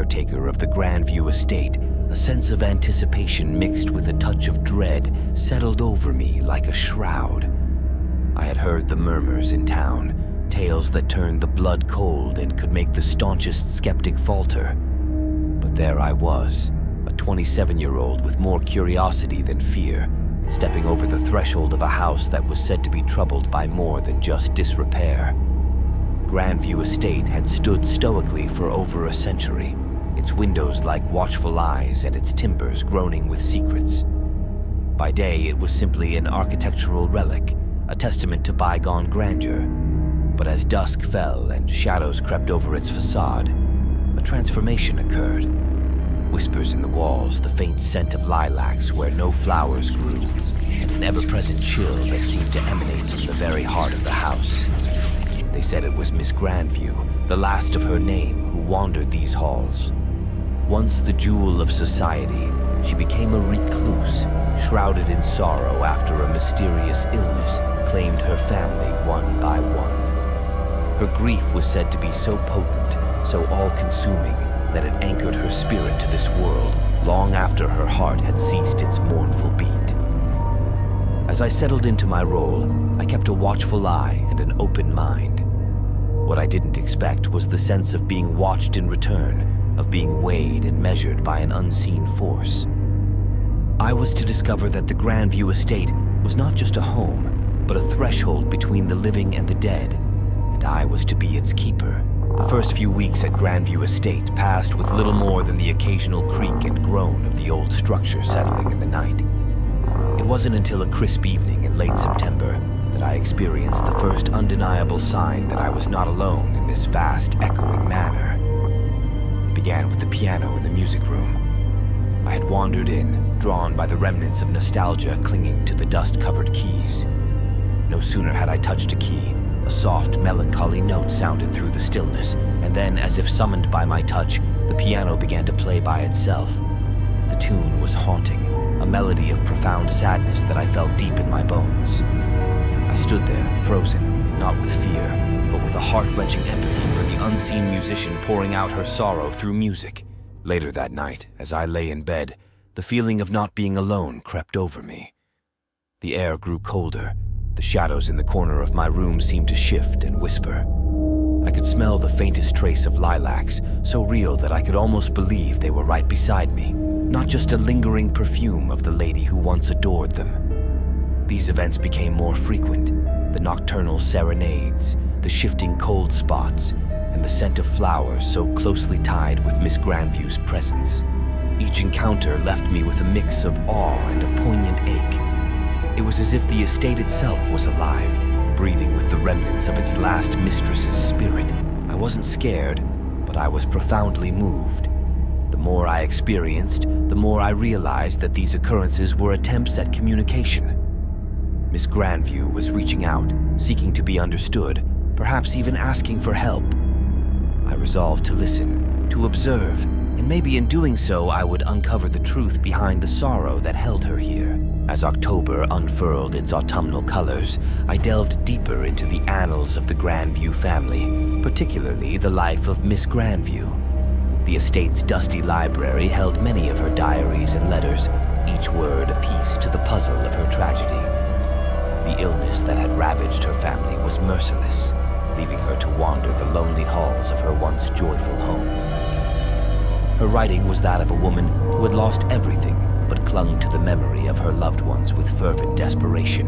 caretaker of the Grandview Estate, a sense of anticipation mixed with a touch of dread settled over me like a shroud. I had heard the murmurs in town, tales that turned the blood cold and could make the staunchest skeptic falter. But there I was, a 27-year-old with more curiosity than fear, stepping over the threshold of a house that was said to be troubled by more than just disrepair. Grandview Estate had stood stoically for over a century, its windows like watchful eyes and its timbers groaning with secrets. By day, it was simply an architectural relic, a testament to bygone grandeur. But as dusk fell and shadows crept over its facade, a transformation occurred. Whispers in the walls, the faint scent of lilacs where no flowers grew, and an ever-present chill that seemed to emanate from the very heart of the house. They said it was Miss Grandview, the last of her name, who wandered these halls. Once the jewel of society, she became a recluse, shrouded in sorrow after a mysterious illness claimed her family one by one. Her grief was said to be so potent, so all-consuming, that it anchored her spirit to this world long after her heart had ceased its mournful beat. As I settled into my role, I kept a watchful eye and an open mind. What I didn't expect was the sense of being watched in return, of being weighed and measured by an unseen force. I was to discover that the Grandview Estate was not just a home, but a threshold between the living and the dead, and I was to be its keeper. The first few weeks at Grandview Estate passed with little more than the occasional creak and groan of the old structure settling in the night. It wasn't until a crisp evening in late September that I experienced the first undeniable sign that I was not alone in this vast, echoing manor. It began with the piano in the music room. I had wandered in, drawn by the remnants of nostalgia clinging to the dust-covered keys. No sooner had I touched a key, a soft, melancholy note sounded through the stillness, and then, as if summoned by my touch, the piano began to play by itself. The tune was haunting, a melody of profound sadness that I felt deep in my bones. I stood there, frozen, not with fear, but with a heart-wrenching empathy for the unseen musician pouring out her sorrow through music. Later that night, as I lay in bed, the feeling of not being alone crept over me. The air grew colder. The shadows in the corner of my room seemed to shift and whisper. I could smell the faintest trace of lilacs, so real that I could almost believe they were right beside me, not just a lingering perfume of the lady who once adored them. These events became more frequent, the nocturnal serenades, the shifting cold spots, and the scent of flowers so closely tied with Miss Grandview's presence. Each encounter left me with a mix of awe and a poignant ache. It was as if the estate itself was alive, breathing with the remnants of its last mistress's spirit. I wasn't scared, but I was profoundly moved. The more I experienced, the more I realized that these occurrences were attempts at communication. Miss Grandview was reaching out, seeking to be understood, perhaps even asking for help. I resolved to listen, to observe, and maybe in doing so I would uncover the truth behind the sorrow that held her here. As October unfurled its autumnal colors, I delved deeper into the annals of the Grandview family, particularly the life of Miss Grandview. The estate's dusty library held many of her diaries and letters, each word a piece to the puzzle of her tragedy. The illness that had ravaged her family was merciless, leaving her to wander the lonely halls of her once joyful home. Her writing was that of a woman who had lost everything but clung to the memory of her loved ones with fervent desperation.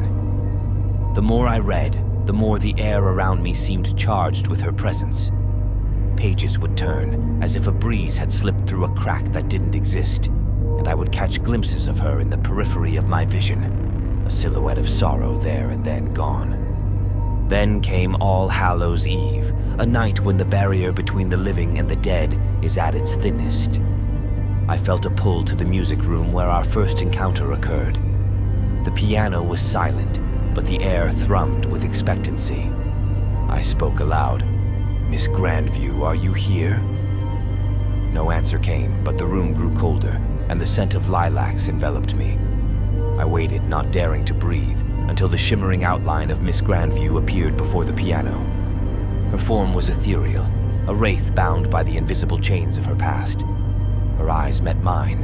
The more I read, the more the air around me seemed charged with her presence. Pages would turn, as if a breeze had slipped through a crack that didn't exist, and I would catch glimpses of her in the periphery of my vision, a silhouette of sorrow there and then gone. Then came All Hallows' Eve, a night when the barrier between the living and the dead is at its thinnest. I felt a pull to the music room where our first encounter occurred. The piano was silent, but the air thrummed with expectancy. I spoke aloud. "Miss Grandview, are you here?" No answer came, but the room grew colder, and the scent of lilacs enveloped me. I waited, not daring to breathe, until the shimmering outline of Miss Grandview appeared before the piano. Her form was ethereal, a wraith bound by the invisible chains of her past. Her eyes met mine,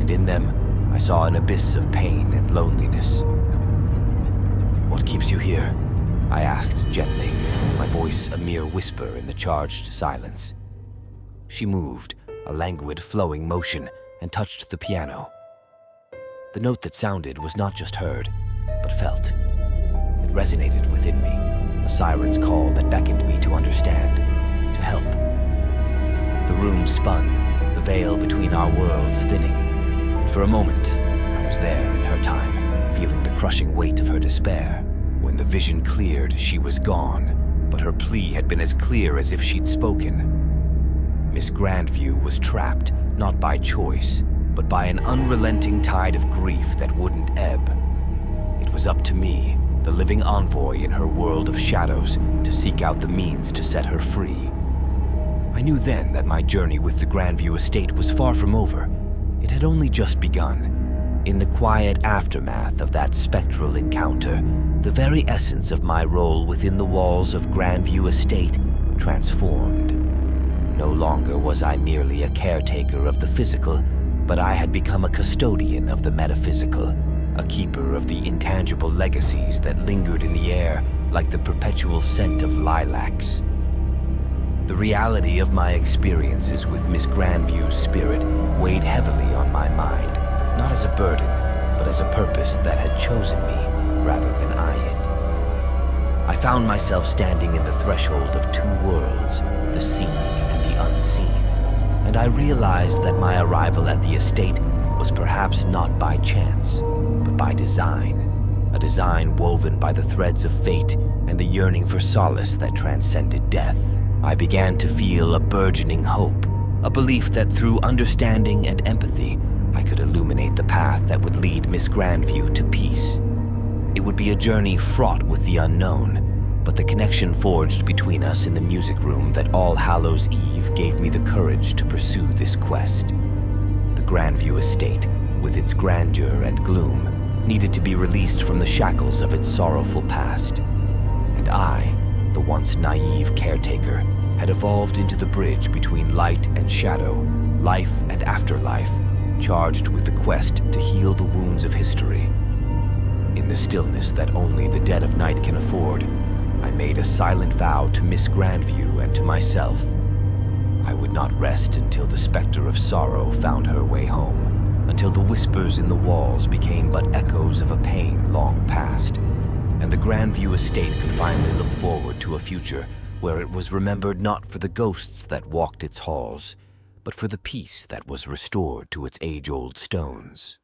and in them I saw an abyss of pain and loneliness. "What keeps you here?" I asked gently, my voice a mere whisper in the charged silence. She moved, a languid, flowing motion, and touched the piano. The note that sounded was not just heard, but felt. It resonated within me, a siren's call that beckoned me to understand, to help. The room spun, the veil between our worlds thinning, and for a moment, I was there in her time, feeling the crushing weight of her despair. When the vision cleared, she was gone, but her plea had been as clear as if she'd spoken. Miss Grandview was trapped, not by choice, but by an unrelenting tide of grief that wouldn't ebb. It was up to me, the living envoy in her world of shadows, to seek out the means to set her free. I knew then that my journey with the Grandview Estate was far from over. It had only just begun. In the quiet aftermath of that spectral encounter, the very essence of my role within the walls of Grandview Estate transformed. No longer was I merely a caretaker of the physical, but I had become a custodian of the metaphysical, a keeper of the intangible legacies that lingered in the air like the perpetual scent of lilacs. The reality of my experiences with Miss Grandview's spirit weighed heavily on my mind, not as a burden, but as a purpose that had chosen me rather than I it. I found myself standing in the threshold of two worlds, the seen and the unseen, and I realized that my arrival at the estate was perhaps not by chance, but by design, a design woven by the threads of fate and the yearning for solace that transcended death. I began to feel a burgeoning hope, a belief that through understanding and empathy, I could illuminate the path that would lead Miss Grandview to peace. It would be a journey fraught with the unknown, but the connection forged between us in the music room that All Hallows Eve gave me the courage to pursue this quest. The Grandview Estate, with its grandeur and gloom, needed to be released from the shackles of its sorrowful past. And I, the once naive caretaker, had evolved into the bridge between light and shadow, life and afterlife, charged with the quest to heal the wounds of history. In the stillness that only the dead of night can afford, I made a silent vow to Miss Grandview and to myself. I would not rest until the specter of sorrow found her way home, until the whispers in the walls became but echoes of a pain long past, and the Grandview Estate could finally look forward to a future where it was remembered not for the ghosts that walked its halls, but for the peace that was restored to its age-old stones.